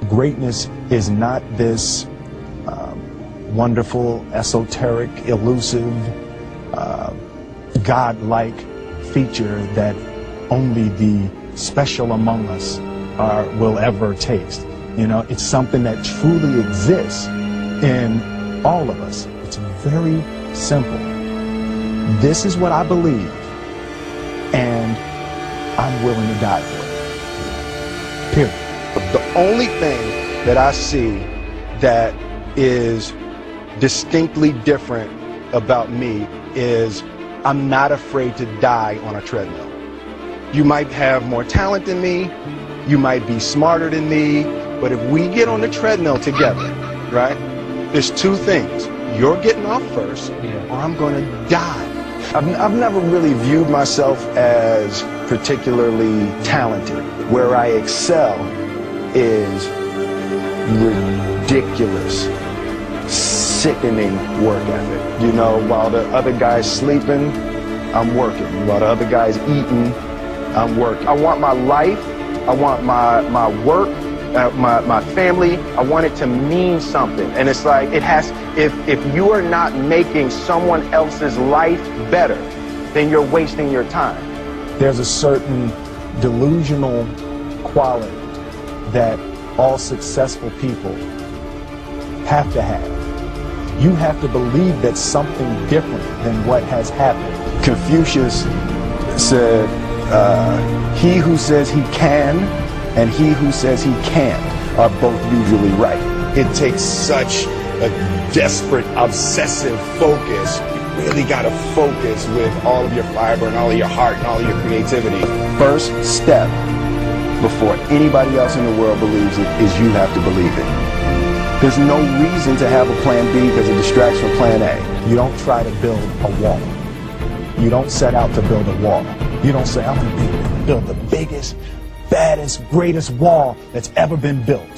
Greatness is not this wonderful, esoteric, elusive, God-like feature that only the special among us will ever taste. You know, it's something that truly exists in all of us. It's very simple. This is what I believe, and I'm willing to die for it. Period. The only thing that I see that is distinctly different about me is I'm not afraid to die on a treadmill. You might have more talent than me, you might be smarter than me, but if we get on the treadmill together, right, there's two things. You're getting off first, or I'm going to die. I've never really viewed myself as particularly talented. Where I excel is ridiculous, sickening work ethic. You know, while the other guy's sleeping, I'm working. While the other guy's eating, I'm working. I want my life, I want my work, my family, I want it to mean something. And it's like, it has, if you are not making someone else's life better, then you're wasting your time. There's a certain delusional quality that all successful people have to have. You have to believe that something different than what has happened. Confucius said, he who says he can and he who says he can't are both usually right. It takes such a desperate, obsessive focus. You really got to focus with all of your fiber and all of your heart and all of your creativity. First step before anybody else in the world believes it is you have to believe it. There's no reason to have a plan B because it distracts from plan A. You don't try to build a wall. You don't set out to build a wall. You don't say, I'm going to build the biggest, baddest, greatest wall that's ever been built.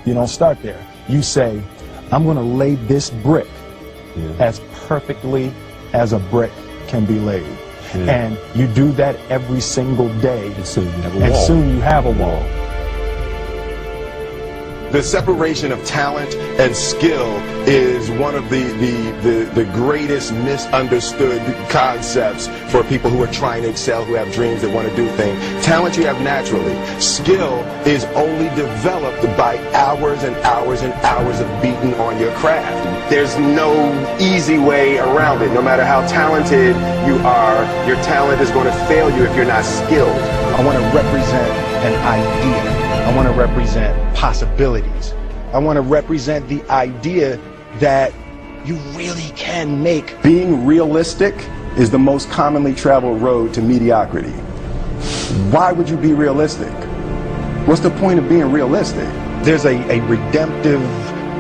You don't start there. You say, I'm going to lay this brick as perfectly as a brick can be laid. And you do that every single day, and soon you have a wall. The separation of talent and skill is one of the greatest misunderstood concepts for people who are trying to excel, who have dreams, that want to do things. Talent you have naturally. Skill is only developed by hours and hours and hours of beating on your craft. There's no easy way around it. No matter how talented you are, your talent is going to fail you if you're not skilled. I want to represent an idea. I want to represent possibilities. I want to represent the idea that you really can make. Being realistic is the most commonly traveled road to mediocrity. Why would you be realistic? What's the point of being realistic? There's a redemptive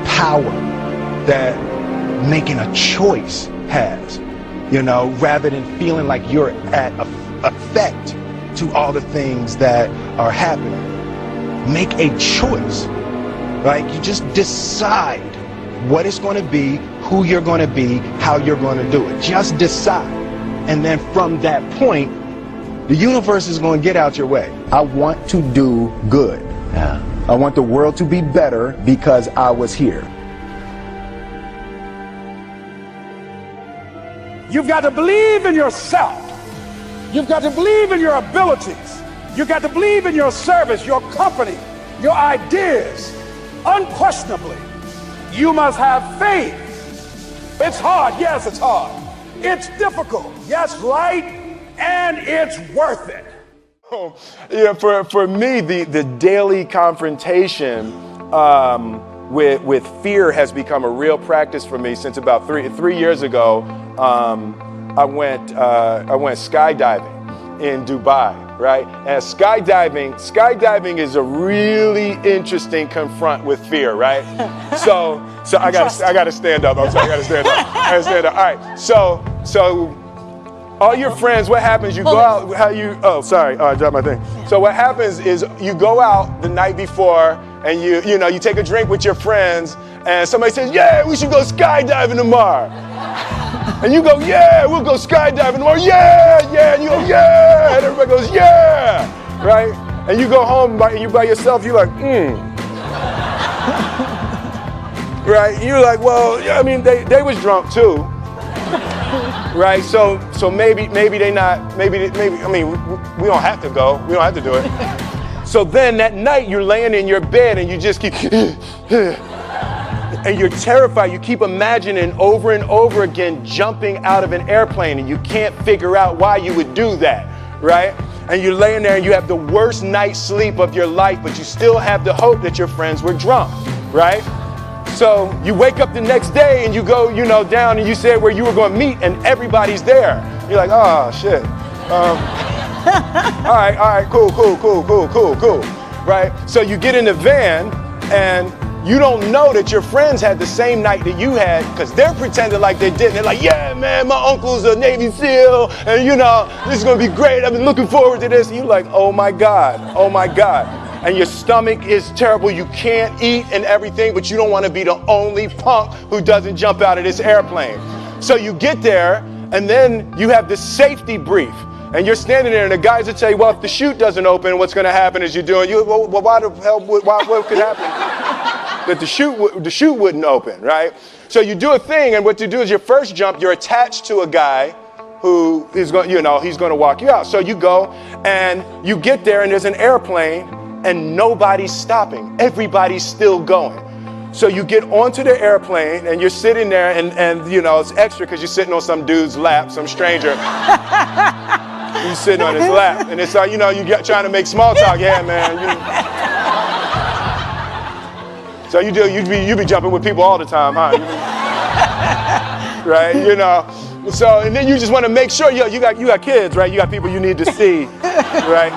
power that making a choice has, you know, rather than feeling like you're at effect to all the things that are happening. Make a choice, right? You just decide what it's going to be, who you're going to be, how you're going to do it. Just decide. And then from that point, the universe is going to get out your way. I want to do good. Yeah. I want the world to be better because I was here. You've got to believe in yourself. You've got to believe in your abilities. You've got to believe in your service, your company, your ideas. Unquestionably, you must have faith. It's hard. Yes, it's hard. It's difficult. Yes, right. And it's worth it. Yeah, for me, the daily confrontation with fear has become a real practice for me since about three years ago. I went skydiving in Dubai, right? And skydiving is a really interesting confront with fear, right? So I gotta stand up. I'm sorry, I gotta stand up. All right. So all your friends, what happens? You go out. I dropped my thing. So what happens is you go out the night before and you take a drink with your friends, and somebody says, "Yeah, we should go skydiving tomorrow." And you go, "Yeah, we'll go skydiving tomorrow." Yeah. And you go, "Yeah." And everybody goes, "Yeah." Right? And you go home and you by yourself, you're like, right? You're like, well, I mean, they was drunk too, right? So maybe they not, maybe, I mean, we don't have to go. We don't have to do it. So then that night you're laying in your bed and you just keep, and you're terrified. You keep imagining over and over again jumping out of an airplane, and you can't figure out why you would do that, right? And you're laying there and you have the worst night's sleep of your life, but you still have the hope that your friends were drunk, right? So you wake up the next day and you go, down and you said where you were going to meet and everybody's there. You're like, oh shit. All right, cool, right? So you get in the van and you don't know that your friends had the same night that you had because they're pretending like they didn't. They're like, yeah, man, my uncle's a Navy SEAL and this is going to be great. I've been looking forward to this. And you're like, oh my God. And your stomach is terrible. You can't eat and everything, but you don't want to be the only punk who doesn't jump out of this airplane. So you get there and then you have this safety brief. And you're standing there and the guys will tell you, well, if the chute doesn't open, what's going to happen is well, why the hell, what could happen? That the chute wouldn't open, right? So you do a thing, and what you do is your first jump, you're attached to a guy who is going, he's going to walk you out. So you go and you get there and there's an airplane and nobody's stopping. Everybody's still going. So you get onto the airplane and you're sitting there and it's extra because you're sitting on some dude's lap, some stranger. You're sitting on his lap, and it's like, you're trying to make small talk. Yeah, man. So you be jumping with people all the time, huh? Right? So, and then you just want to make sure, you got kids, right? You got people you need to see, right?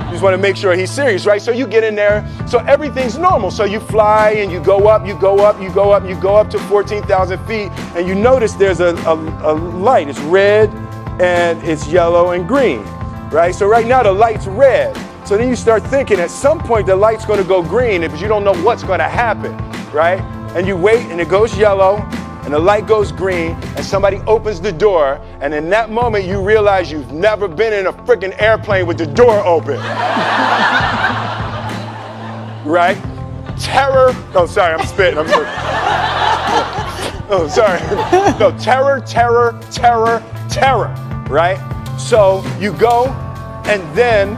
You just want to make sure he's serious, right? So you get in there, so everything's normal. So you fly and you go up to 14,000 feet, and you notice there's a light. It's red, and it's yellow and green, right? So right now the light's red. So then you start thinking at some point the light's going to go green, but you don't know what's going to happen, right? And you wait and it goes yellow and the light goes green and somebody opens the door, and in that moment you realize you've never been in a freaking airplane with the door open. Right? Terror. Oh, sorry, I'm spitting. Oh, sorry. No, terror, right? So you go, and then,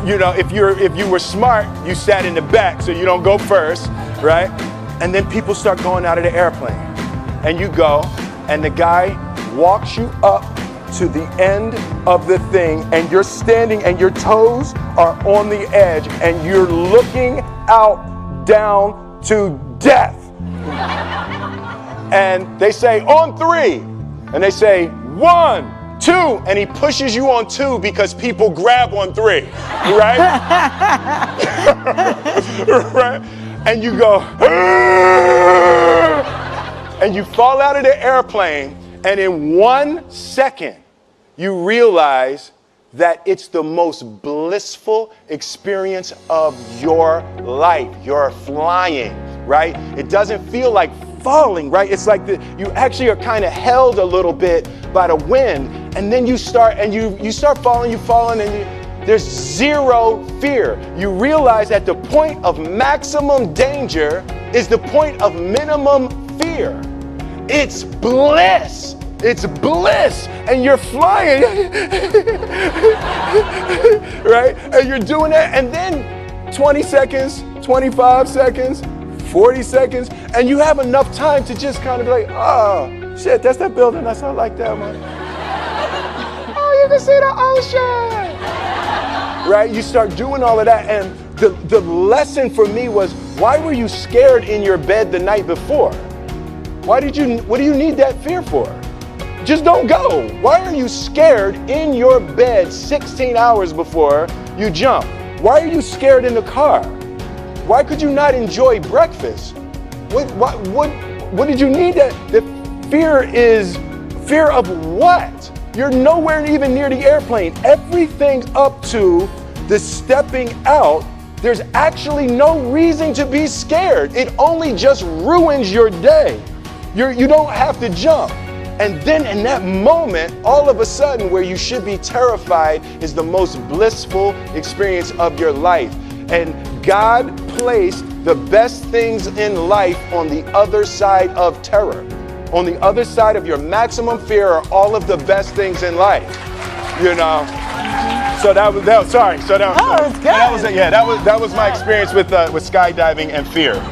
if you were smart, you sat in the back so you don't go first, right? And then people start going out of the airplane, and you go, and the guy walks you up to the end of the thing, and you're standing, and your toes are on the edge, and you're looking out down to death. And they say, on 3, and they say, 1, 2, and he pushes you on 2 because people grab on 3, right? Right? And you go, and you fall out of the airplane, and in 1 second, you realize that it's the most blissful experience of your life. You're flying, right? It doesn't feel like falling, right? It's like you actually are kind of held a little bit by the wind, and then you start falling, and there's zero fear. You realize that the point of maximum danger is the point of minimum fear. It's bliss. It's bliss, and you're flying, right? And you're doing that, and then 20 seconds, 25 seconds, 40 seconds, and you have enough time to just kind of be like, oh, shit, that's that building. That's not like that one. Oh, you can see the ocean. Right? You start doing all of that, and the lesson for me was, why were you scared in your bed the night before? What do you need that fear for? Just don't go. Why are you scared in your bed 16 hours before you jump? Why are you scared in the car? Why could you not enjoy breakfast? What did you need that? The fear is fear of what? You're nowhere even near the airplane. Everything up to the stepping out, there's actually no reason to be scared. It only just ruins your day. You don't have to jump. And then in that moment, all of a sudden, where you should be terrified is the most blissful experience of your life. And God placed the best things in life on the other side of terror. On the other side of your maximum fear are all of the best things in life. You know? So that was sorry. So that was was good. that was my experience with skydiving and fear.